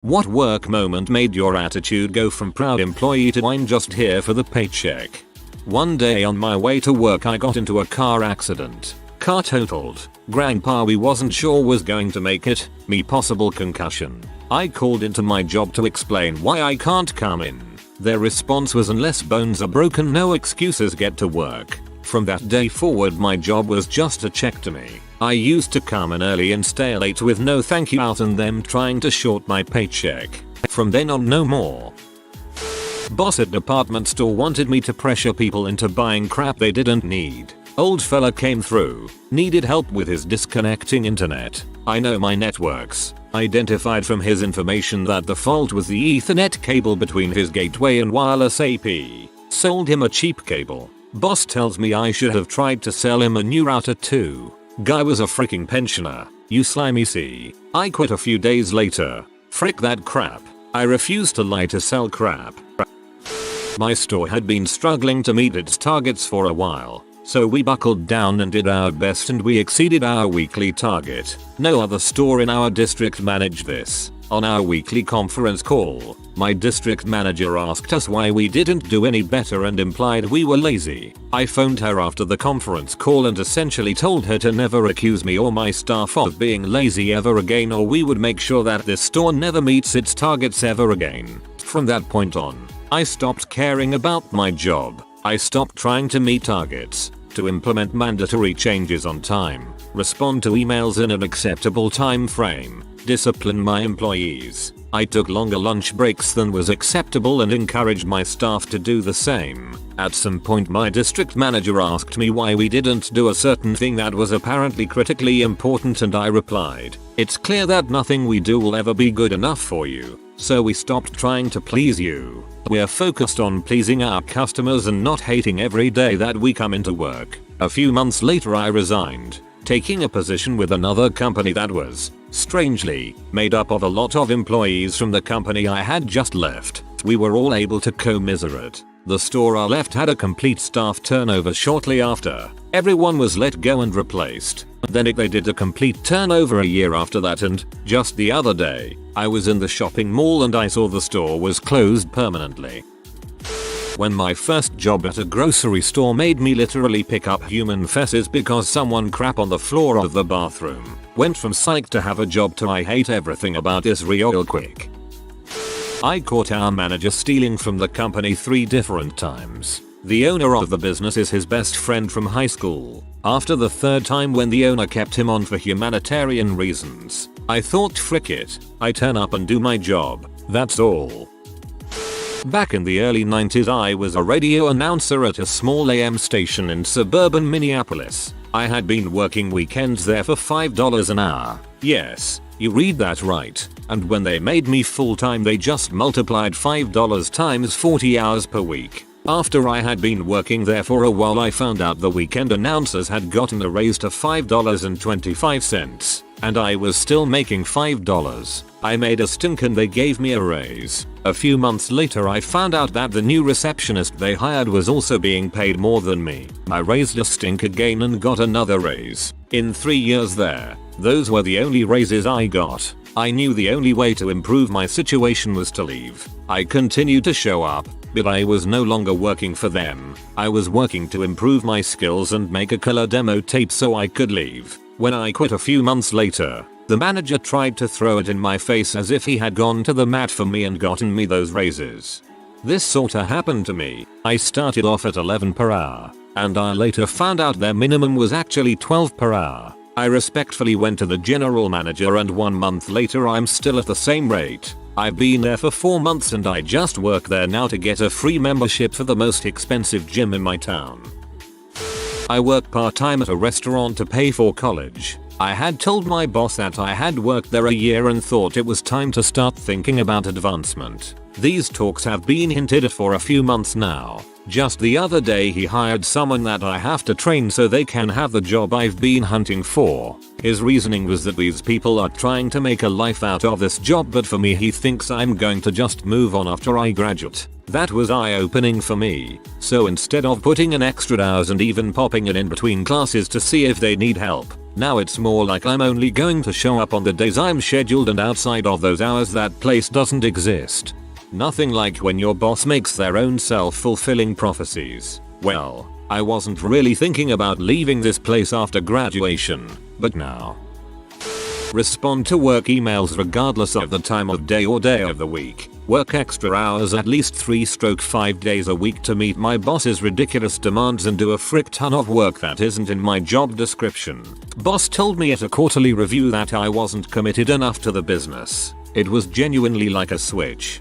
What work moment made your attitude go from proud employee to I'm just here for the paycheck? One day on my way to work I got into a car accident. Car totaled. Grandpa we wasn't sure was going to make it. Me possible concussion. I called into my job to explain why I can't come in. Their response was unless bones are broken no excuses, get to work. From that day forward my job was just a check to me. I used to come in early and stay late with no thank you out and them trying to short my paycheck. From then on no more. Boss at department store wanted me to pressure people into buying crap they didn't need. Old fella came through, needed help with his disconnecting internet. I know my networks. Identified from his information that the fault was the Ethernet cable between his gateway and wireless AP. Sold him a cheap cable. Boss tells me I should have tried to sell him a new router too. Guy was a freaking pensioner. You slimy C. I quit a few days later. Frick that crap. I refuse to lie to sell crap. My store had been struggling to meet its targets for a while. So we buckled down and did our best and we exceeded our weekly target. No other store in our district managed this. On our weekly conference call, my district manager asked us why we didn't do any better and implied we were lazy. I phoned her after the conference call and essentially told her to never accuse me or my staff of being lazy ever again or we would make sure that this store never meets its targets ever again. From that point on, I stopped caring about my job. I stopped trying to meet targets, to implement mandatory changes on time, respond to emails in an acceptable time frame, discipline my employees. I took longer lunch breaks than was acceptable and encouraged my staff to do the same. At some point my district manager asked me why we didn't do a certain thing that was apparently critically important and I replied, "It's clear that nothing we do will ever be good enough for you. So we stopped trying to please you. We're focused on pleasing our customers and not hating every day that we come into work." A few months later I resigned, taking a position with another company that was, strangely, made up of a lot of employees from the company I had just left. We were all able to commiserate. The store I left had a complete staff turnover shortly after. Everyone was let go and replaced. Then they did a complete turnover a year after that and, just the other day, I was in the shopping mall and I saw the store was closed permanently. When my first job at a grocery store made me literally pick up human feces because someone crap on the floor of the bathroom. Went from psyched to have a job to I hate everything about this real quick. I caught our manager stealing from the company 3 different times. The owner of the business is his best friend from high school. After the 3rd time when the owner kept him on for humanitarian reasons, I thought frick it, I turn up and do my job, that's all. Back in the early 90s I was a radio announcer at a small AM station in suburban Minneapolis. I had been working weekends there for $5 an hour. Yes, you read that right. And when they made me full-time they just multiplied $5 times 40 hours per week. After I had been working there for a while I found out the weekend announcers had gotten a raise to $5.25. And I was still making $5. I made a stink and they gave me a raise. A few months later I found out that the new receptionist they hired was also being paid more than me. I raised a stink again and got another raise. In 3 years there, those were the only raises I got. I knew the only way to improve my situation was to leave. I continued to show up, but I was no longer working for them. I was working to improve my skills and make a killer demo tape so I could leave. When I quit a few months later, the manager tried to throw it in my face as if he had gone to the mat for me and gotten me those raises. This sorta happened to me. I started off at 11 per hour, and I later found out their minimum was actually 12 per hour. I respectfully went to the general manager and 1 month later I'm still at the same rate. I've been there for 4 months and I just work there now to get a free membership for the most expensive gym in my town. I work part-time at a restaurant to pay for college. I had told my boss that I had worked there a year and thought it was time to start thinking about advancement. These talks have been hinted at for a few months now. Just the other day he hired someone that I have to train so they can have the job I've been hunting for. His reasoning was that these people are trying to make a life out of this job, but for me he thinks I'm going to just move on after I graduate. That was eye-opening for me. So instead of putting in extra hours and even popping in between classes to see if they need help, Now it's more like I'm only going to show up on the days I'm scheduled, and outside of those hours that place doesn't exist. Nothing like when your boss makes their own self-fulfilling prophecies. Well, I wasn't really thinking about leaving this place after graduation, but now. Respond to work emails regardless of the time of day or day of the week. Work extra hours at least 3/5 days a week to meet my boss's ridiculous demands and do a frick ton of work that isn't in my job description. Boss told me at a quarterly review that I wasn't committed enough to the business. It was genuinely like a switch.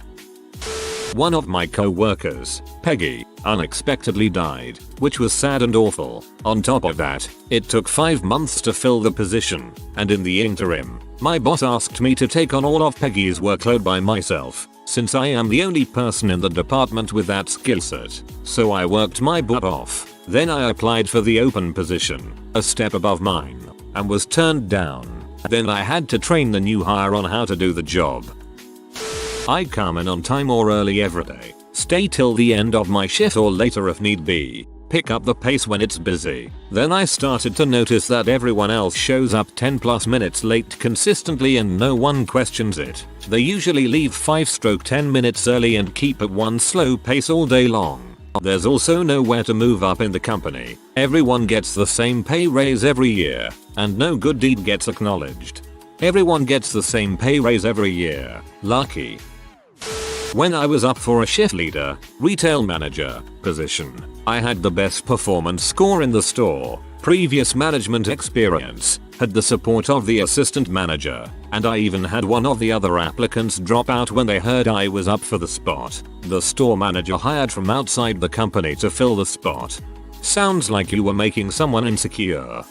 One of my co-workers, Peggy, unexpectedly died, which was sad and awful. On top of that, it took 5 months to fill the position, and in the interim, my boss asked me to take on all of Peggy's workload by myself, since I am the only person in the department with that skill set. So I worked my butt off. Then I applied for the open position, a step above mine, and was turned down. Then I had to train the new hire on how to do the job. I come in on time or early every day, stay till the end of my shift or later if need be, pick up the pace when it's busy. Then I started to notice that everyone else shows up 10+ minutes late consistently and no one questions it. They usually leave 5-10 minutes early and keep at one slow pace all day long. There's also nowhere to move up in the company. Everyone gets the same pay raise every year, and no good deed gets acknowledged. Everyone gets the same pay raise every year. Lucky. When I was up for a shift leader, retail manager position, I had the best performance score in the store, previous management experience, had the support of the assistant manager, and I even had one of the other applicants drop out when they heard I was up for the spot. The store manager hired from outside the company to fill the spot. Sounds like you were making someone insecure.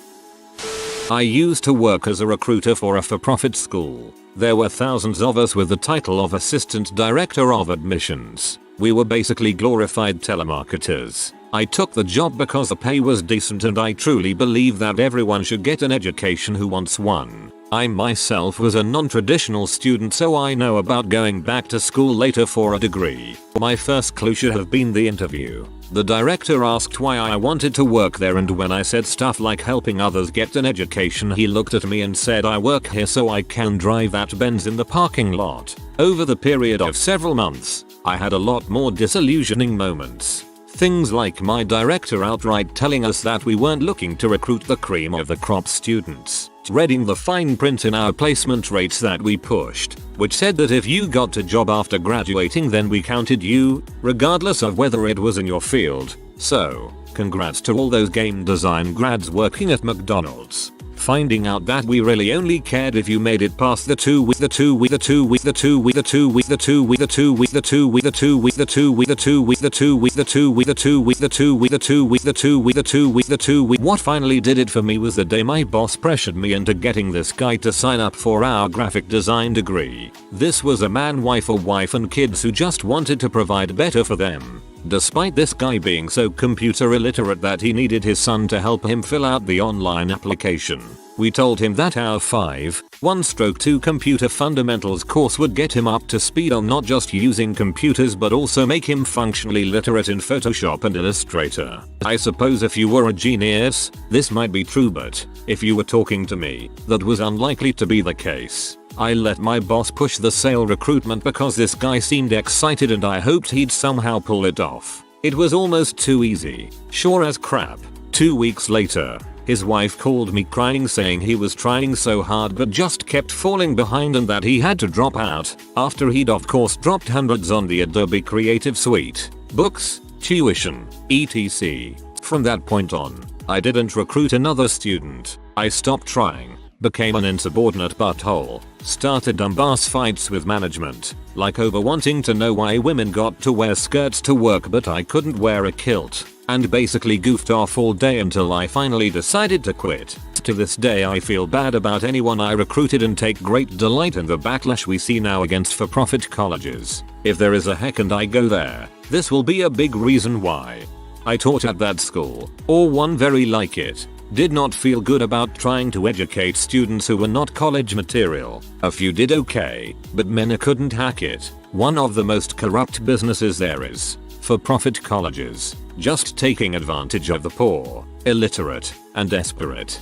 I used to work as a recruiter for a for-profit school. There were thousands of us with the title of Assistant Director of Admissions. We were basically glorified telemarketers. I took the job because the pay was decent and I truly believe that everyone should get an education who wants one. I myself was a non-traditional student, so I know about going back to school later for a degree. My first clue should have been the interview. The director asked why I wanted to work there, and when I said stuff like helping others get an education, he looked at me and said, "I work here so I can drive that Benz in the parking lot." Over the period of several months, I had a lot more disillusioning moments. Things like my director outright telling us that we weren't looking to recruit the cream of the crop students, reading the fine print in our placement rates that we pushed, which said that if you got a job after graduating then we counted you, regardless of whether it was in your field. So, congrats to all those game design grads working at McDonald's. Finding out that we really only cared if you made it past the 2 week, the 2 week, the 2 week, the 2 week, the 2 week, the 2 week, the 2 week, the 2 week, the 2 week, the 2 week, the 2 week, the 2 week, the 2 week, the 2 week, the 2 week, the 2 week, the 2 week, the 2 week, the 2 week. What finally did it for me was the day my boss pressured me into getting this guy to sign up for our graphic design degree. This was a man, wife or wife and kids who just wanted to provide better for them. Despite this guy being so computer illiterate that he needed his son to help him fill out the online application. We told him that our 5-1-2 computer fundamentals course would get him up to speed on not just using computers but also make him functionally literate in Photoshop and Illustrator. I suppose if you were a genius, this might be true, but if you were talking to me, that was unlikely to be the case. I let my boss push the sale recruitment because this guy seemed excited and I hoped he'd somehow pull it off. It was almost too easy. Sure as crap. 2 weeks later, his wife called me crying saying he was trying so hard but just kept falling behind and that he had to drop out, after he'd of course dropped hundreds on the Adobe Creative Suite, books, tuition, etc. From that point on, I didn't recruit another student. I stopped trying, became an insubordinate butthole, started dumbass fights with management, like over wanting to know why women got to wear skirts to work but I couldn't wear a kilt, and basically goofed off all day until I finally decided to quit. To this day I feel bad about anyone I recruited and take great delight in the backlash we see now against for-profit colleges. If there is a heck and I go there, this will be a big reason why. I taught at that school, or one very like it. Did not feel good about trying to educate students who were not college material. A few did okay, but many couldn't hack it. One of the most corrupt businesses there is. For-profit colleges, just taking advantage of the poor, illiterate, and desperate.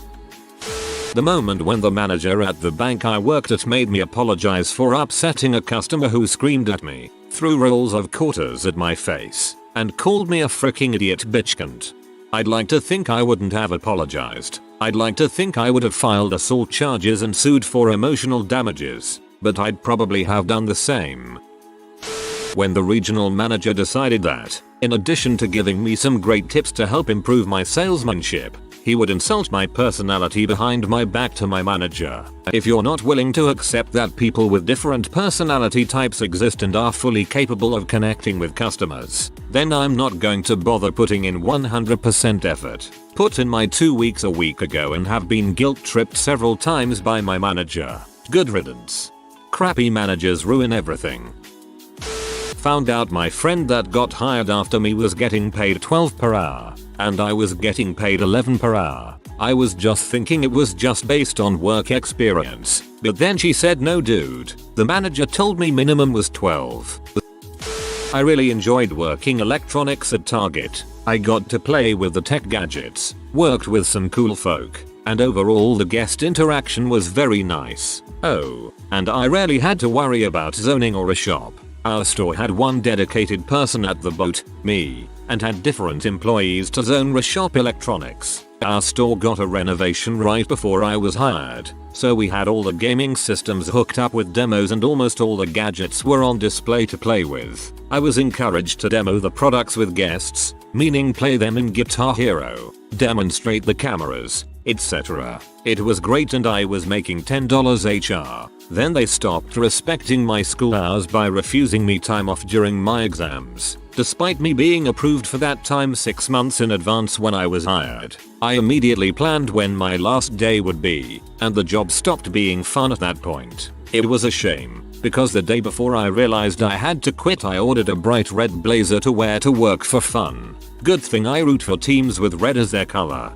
The moment when the manager at the bank I worked at made me apologize for upsetting a customer who screamed at me, threw rolls of quarters at my face, and called me a freaking idiot bitch cunt. I'd like to think I wouldn't have apologized. I'd like to think I would have filed assault charges and sued for emotional damages, but I'd probably have done the same. When the regional manager decided that, in addition to giving me some great tips to help improve my salesmanship, he would insult my personality behind my back to my manager. If you're not willing to accept that people with different personality types exist and are fully capable of connecting with customers, then I'm not going to bother putting in 100% effort. Put in my 2 weeks a week ago and have been guilt tripped several times by my manager. Good riddance. Crappy managers ruin everything. Found out my friend that got hired after me was getting paid 12 per hour, and I was getting paid 11 per hour. I was just thinking it was just based on work experience, but then she said no dude, the manager told me minimum was 12. I really enjoyed working electronics at Target. I got to play with the tech gadgets, worked with some cool folk, and overall the guest interaction was very nice. Oh, and I rarely had to worry about zoning or a shop. Our store had one dedicated person at the boat, me, and had different employees to zone reshop electronics. Our store got a renovation right before I was hired, so we had all the gaming systems hooked up with demos and almost all the gadgets were on display to play with. I was encouraged to demo the products with guests, meaning play them in Guitar Hero, demonstrate the cameras, etc. It was great and I was making $10 HR. Then they stopped respecting my school hours by refusing me time off during my exams, despite me being approved for that time 6 months in advance when I was hired. I immediately planned when my last day would be, and the job stopped being fun at that point. It was a shame, because the day before I realized I had to quit I ordered a bright red blazer to wear to work for fun. Good thing I root for teams with red as their color.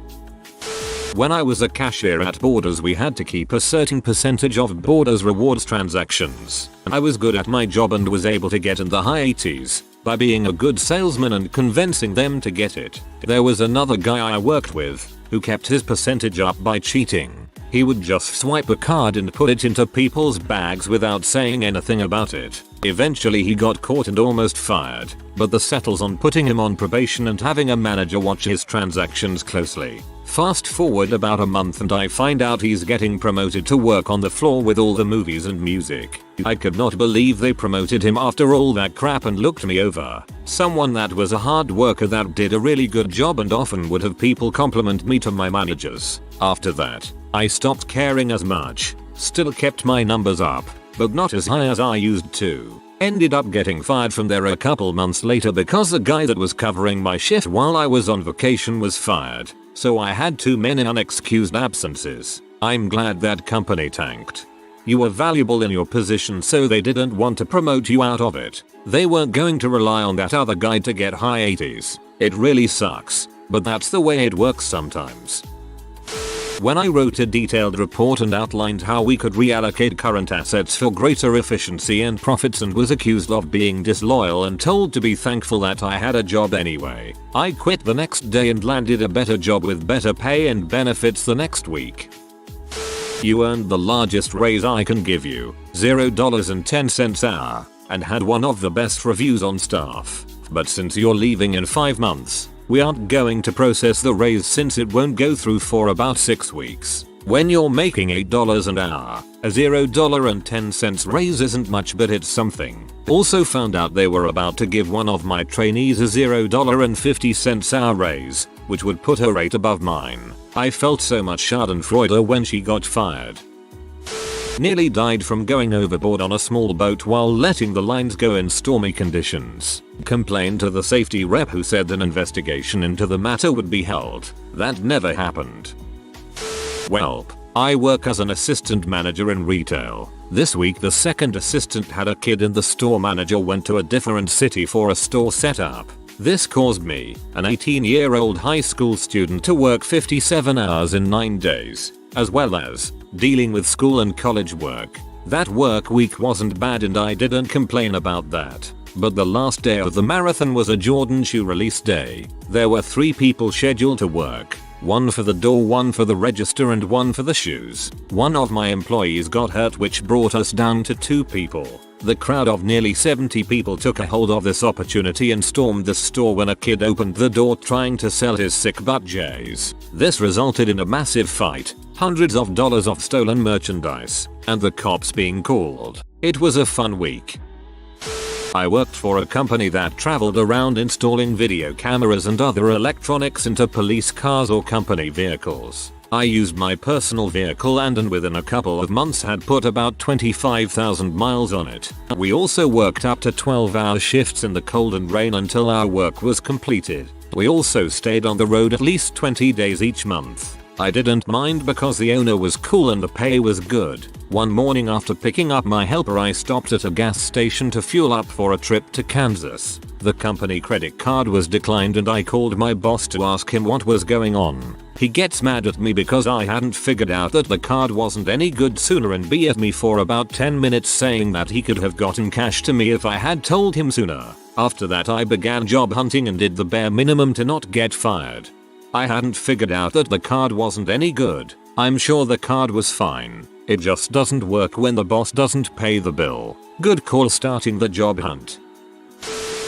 When I was a cashier at Borders we had to keep a certain percentage of Borders rewards transactions. I was good at my job and was able to get in the high 80s by being a good salesman and convincing them to get it. There was another guy I worked with who kept his percentage up by cheating. He would just swipe a card and put it into people's bags without saying anything about it. Eventually he got caught and almost fired, but the settles on putting him on probation and having a manager watch his transactions closely. Fast forward about a month and I find out he's getting promoted to work on the floor with all the movies and music. I could not believe they promoted him after all that crap and looked me over. Someone that was a hard worker that did a really good job and often would have people compliment me to my managers. After that, I stopped caring as much. Still kept my numbers up, but not as high as I used to. Ended up getting fired from there a couple months later because the guy that was covering my shift while I was on vacation was fired. So I had too many unexcused absences. I'm glad that company tanked. You were valuable in your position so they didn't want to promote you out of it. They weren't going to rely on that other guy to get high 80s. It really sucks, but that's the way it works sometimes. When I wrote a detailed report and outlined how we could reallocate current assets for greater efficiency and profits and was accused of being disloyal and told to be thankful that I had a job anyway, I quit the next day and landed a better job with better pay and benefits the next week. You earned the largest raise I can give you, $0.10 an hour, and had one of the best reviews on staff. But since you're leaving in 5 months, we aren't going to process the raise since it won't go through for about 6 weeks. When you're making $8 an hour, a $0.10 raise isn't much but it's something. Also found out they were about to give one of my trainees a $0.50 hour raise, which would put her rate above mine. I felt so much schadenfreude when she got fired. Nearly died from going overboard on a small boat while letting the lines go in stormy conditions. Complained to the safety rep who said an investigation into the matter would be held. That never happened. Welp. I work as an assistant manager in retail. This week the second assistant had a kid and the store manager went to a different city for a store setup. This caused me, an 18-year-old high school student, to work 57 hours in 9 days, as well as dealing with school and college work. That work week wasn't bad and I didn't complain about that. But the last day of the marathon was a Jordan shoe release day. There were 3 people scheduled to work. One for the door, one for the register, and one for the shoes. One of my employees got hurt, which brought us down to 2 people. The crowd of nearly 70 people took a hold of this opportunity and stormed the store when a kid opened the door trying to sell his sick butt J's. This resulted in a massive fight, hundreds of dollars of stolen merchandise, and the cops being called. It was a fun week. I worked for a company that traveled around installing video cameras and other electronics into police cars or company vehicles. I used my personal vehicle and within a couple of months had put about 25,000 miles on it. We also worked up to 12-hour shifts in the cold and rain until our work was completed. We also stayed on the road at least 20 days each month. I didn't mind because the owner was cool and the pay was good. One morning after picking up my helper, I stopped at a gas station to fuel up for a trip to Kansas. The company credit card was declined and I called my boss to ask him what was going on. He gets mad at me because I hadn't figured out that the card wasn't any good sooner and BS me for about 10 minutes saying that he could have gotten cash to me if I had told him sooner. After that I began job hunting and did the bare minimum to not get fired. I hadn't figured out that the card wasn't any good. I'm sure the card was fine. It just doesn't work when the boss doesn't pay the bill. Good call starting the job hunt.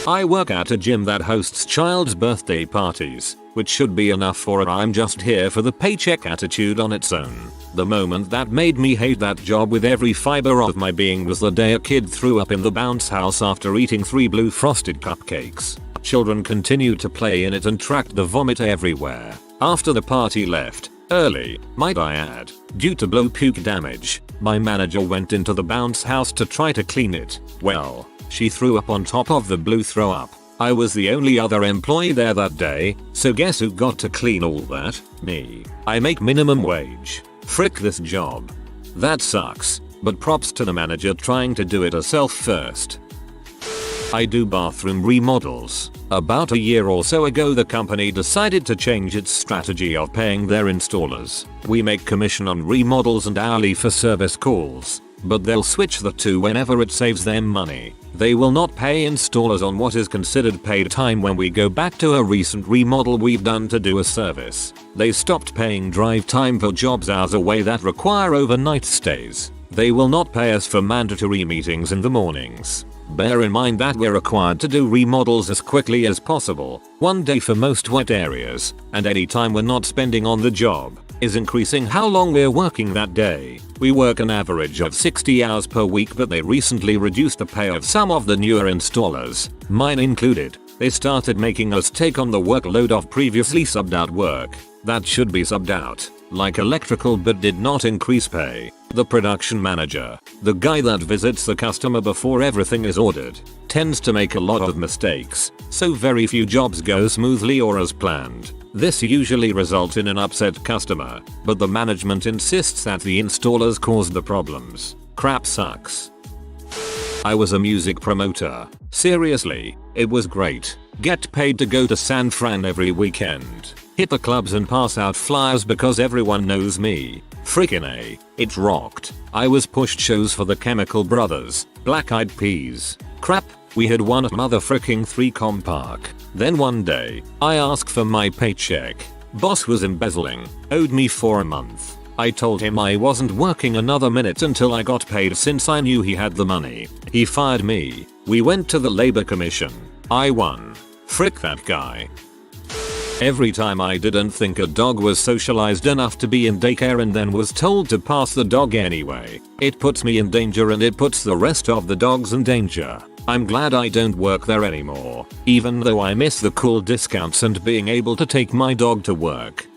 I work at a gym that hosts child's birthday parties, which should be enough for a I'm just here for the paycheck attitude on its own. The moment that made me hate that job with every fiber of my being was the day a kid threw up in the bounce house after eating 3 blue frosted cupcakes. Children continued to play in it and tracked the vomit everywhere. After the party left, early, might I add, due to blow puke damage, my manager went into the bounce house to try to clean it. Well, she threw up on top of the blue throw up. I was the only other employee there that day, so guess who got to clean all that? Me. I make minimum wage. Frick this job. That sucks, but props to the manager trying to do it herself first. I do bathroom remodels. About a year or so ago the company decided to change its strategy of paying their installers. We make commission on remodels and hourly for service calls, but they'll switch the two whenever it saves them money. They will not pay installers on what is considered paid time when we go back to a recent remodel we've done to do a service. They stopped paying drive time for jobs hours away that require overnight stays. They will not pay us for mandatory meetings in the mornings. Bear in mind that we're required to do remodels as quickly as possible, one day for most wet areas, and any time we're not spending on the job is increasing how long we're working that day. We work an average of 60 hours per week, but they recently reduced the pay of some of the newer installers, mine included. They started making us take on the workload of previously subbed out work that should be subbed out, like electrical, but did not increase pay. The production manager, the guy that visits the customer before everything is ordered, tends to make a lot of mistakes, so very few jobs go smoothly or as planned. This usually results in an upset customer, but the management insists that the installers caused the problems. Crap sucks. I was a music promoter. Seriously, it was great. Get paid to go to San Fran every weekend. Hit the clubs and pass out flyers because everyone knows me. Frickin' A. It rocked. I was pushed shows for the Chemical Brothers, Black Eyed Peas. Crap, we had won a motherfricking 3-com park. Then one day, I asked for my paycheck. Boss was embezzling, owed me for a month. I told him I wasn't working another minute until I got paid since I knew he had the money. He fired me. We went to the labor commission. I won. Frick that guy. Every time I didn't think a dog was socialized enough to be in daycare and then was told to pass the dog anyway, it puts me in danger and it puts the rest of the dogs in danger. I'm glad I don't work there anymore, even though I miss the cool discounts and being able to take my dog to work.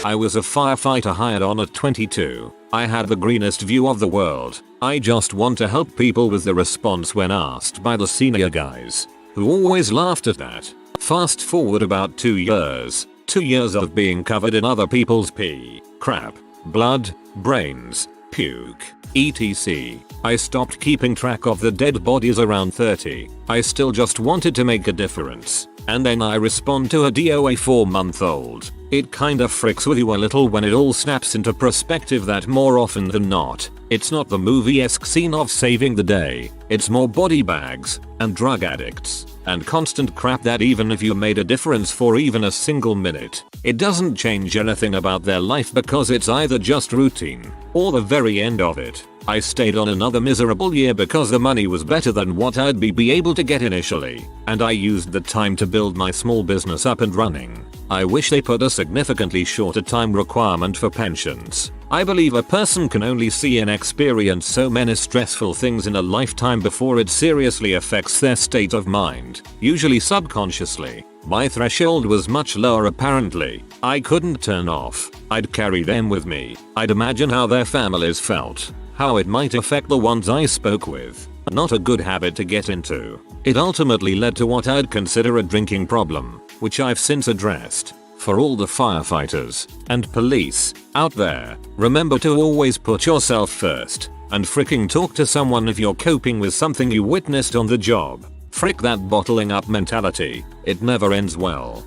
I was a firefighter hired on at 22. I had the greenest view of the world. I just want to help people with the response when asked by the senior guys, who always laughed at that. Fast forward about 2 years. 2 years of being covered in other people's pee, crap, blood, brains, puke, etc. I stopped keeping track of the dead bodies around 30. I still just wanted to make a difference. And then I respond to a DOA 4-month-old. It kinda fricks with you a little when it all snaps into perspective that more often than not, It's not the movie-esque scene of saving the day, it's more body bags, and drug addicts, and constant crap that even if you made a difference for even a single minute, it doesn't change anything about their life because it's either just routine, or the very end of it. I stayed on another miserable year because the money was better than what I'd be able to get initially, and I used the time to build my small business up and running. I wish they put a significantly shorter time requirement for pensions. I believe a person can only see and experience so many stressful things in a lifetime before it seriously affects their state of mind, usually subconsciously. My threshold was much lower apparently. I couldn't turn off. I'd carry them with me. I'd imagine how their families felt, how it might affect the ones I spoke with. Not a good habit to get into. It ultimately led to what I'd consider a drinking problem, which I've since addressed. For all the firefighters and police out there, remember to always put yourself first and freaking talk to someone if you're coping with something you witnessed on the job. Frick that bottling up mentality, it never ends well.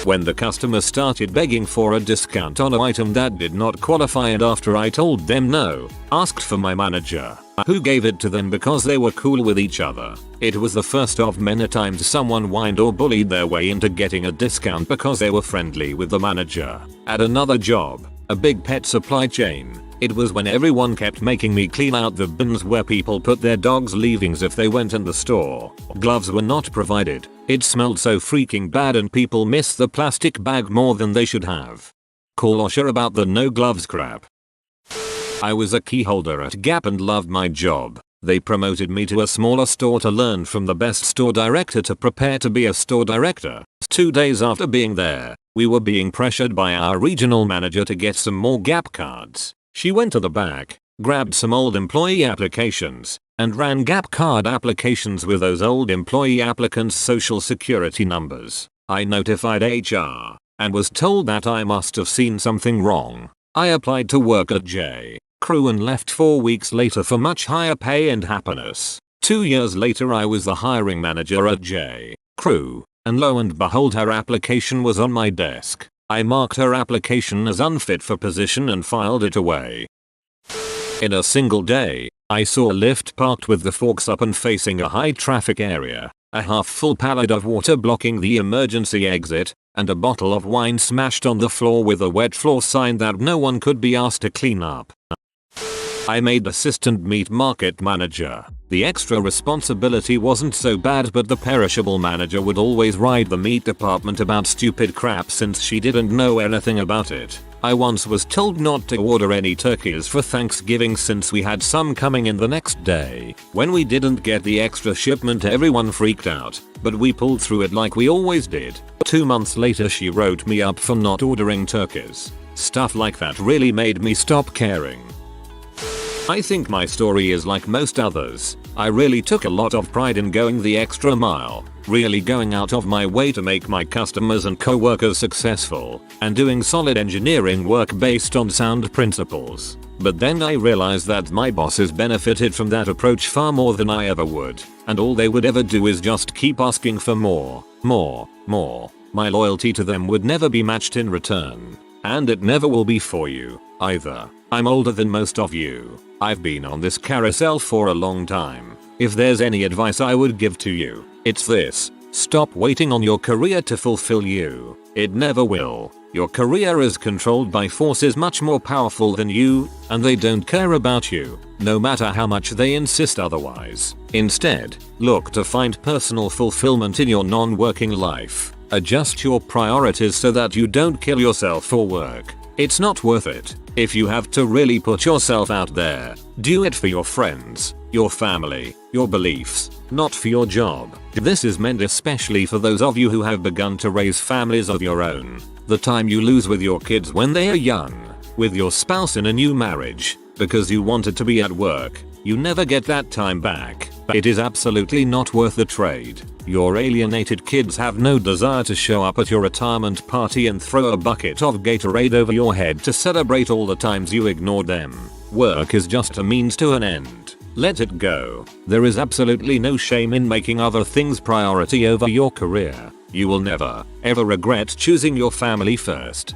When the customer started begging for a discount on an item that did not qualify, and after I told them no, asked for my manager, who gave it to them because they were cool with each other. It was the first of many times someone whined or bullied their way into getting a discount because they were friendly with the manager. At another job, a big pet supply chain, it was when everyone kept making me clean out the bins where people put their dogs' leavings if they went in the store. Gloves were not provided. It smelled so freaking bad and people missed the plastic bag more than they should have. Call OSHA about the no gloves crap. I was a key holder at Gap and loved my job. They promoted me to a smaller store to learn from the best store director to prepare to be a store director. 2 days after being there, we were being pressured by our regional manager to get some more Gap cards. She went to the back, grabbed some old employee applications, and ran Gap card applications with those old employee applicants' social security numbers. I notified HR and was told that I must have seen something wrong. I applied to work at J. Crew and left 4 weeks later for much higher pay and happiness. 2 years later I was the hiring manager at J. Crew, and lo and behold her application was on my desk. I marked her application as unfit for position and filed it away. In a single day, I saw a lift parked with the forks up and facing a high traffic area, a half-full pallet of water blocking the emergency exit, and a bottle of wine smashed on the floor with a wet floor sign that no one could be asked to clean up. I made assistant meat market manager. The extra responsibility wasn't so bad, but the perishable manager would always ride the meat department about stupid crap since she didn't know anything about it. I once was told not to order any turkeys for Thanksgiving since we had some coming in the next day. When we didn't get the extra shipment, everyone freaked out, but we pulled through it like we always did. 2 months later she wrote me up for not ordering turkeys. Stuff like that really made me stop caring. I think my story is like most others. I really took a lot of pride in going the extra mile, really going out of my way to make my customers and co-workers successful, and doing solid engineering work based on sound principles. But then I realized that my bosses benefited from that approach far more than I ever would, and all they would ever do is just keep asking for more. My loyalty to them would never be matched in return. And it never will be for you, either. I'm older than most of you. I've been on this carousel for a long time. If there's any advice I would give to you, it's this. Stop waiting on your career to fulfill you. It never will. Your career is controlled by forces much more powerful than you, and they don't care about you, no matter how much they insist otherwise. Instead, look to find personal fulfillment in your non-working life. Adjust your priorities so that you don't kill yourself for work. It's not worth it. If you have to really put yourself out there, do it for your friends, your family, your beliefs, not for your job. This is meant especially for those of you who have begun to raise families of your own. The time you lose with your kids when they are young, with your spouse in a new marriage, because you wanted to be at work, you never get that time back. It is absolutely not worth the trade. Your alienated kids have no desire to show up at your retirement party and throw a bucket of Gatorade over your head to celebrate all the times you ignored them. Work is just a means to an end. Let it go. There is absolutely no shame in making other things priority over your career. You will never, ever regret choosing your family first.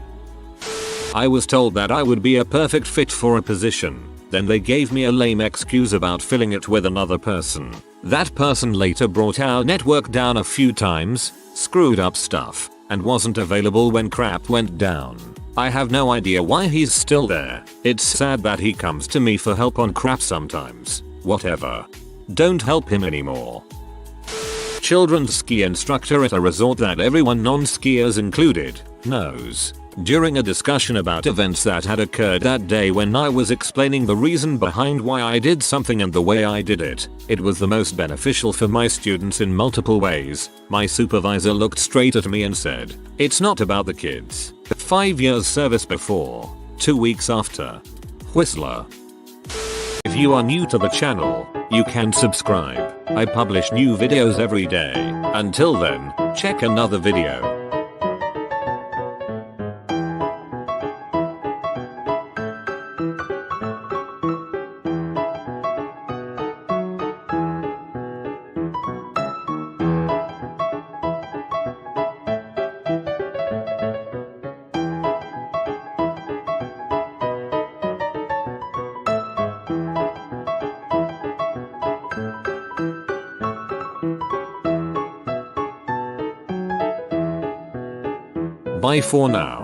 I was told that I would be a perfect fit for a position Then they gave me a lame excuse about filling it with another person. That person later brought our network down a few times, screwed up stuff, and wasn't available when crap went down. I have no idea why he's still there. It's sad that he comes to me for help on crap sometimes. Whatever. Don't help him anymore. Children's ski instructor at a resort that everyone non-skiers included knows. During a discussion about events that had occurred that day when I was explaining the reason behind why I did something and the way I did it, it was the most beneficial for my students in multiple ways. My supervisor looked straight at me and said, "It's not about the kids. 5 years service before, 2 weeks after." Whistler. If you are new to the channel, you can subscribe. I publish new videos every day. Until then, check another video. Bye for now.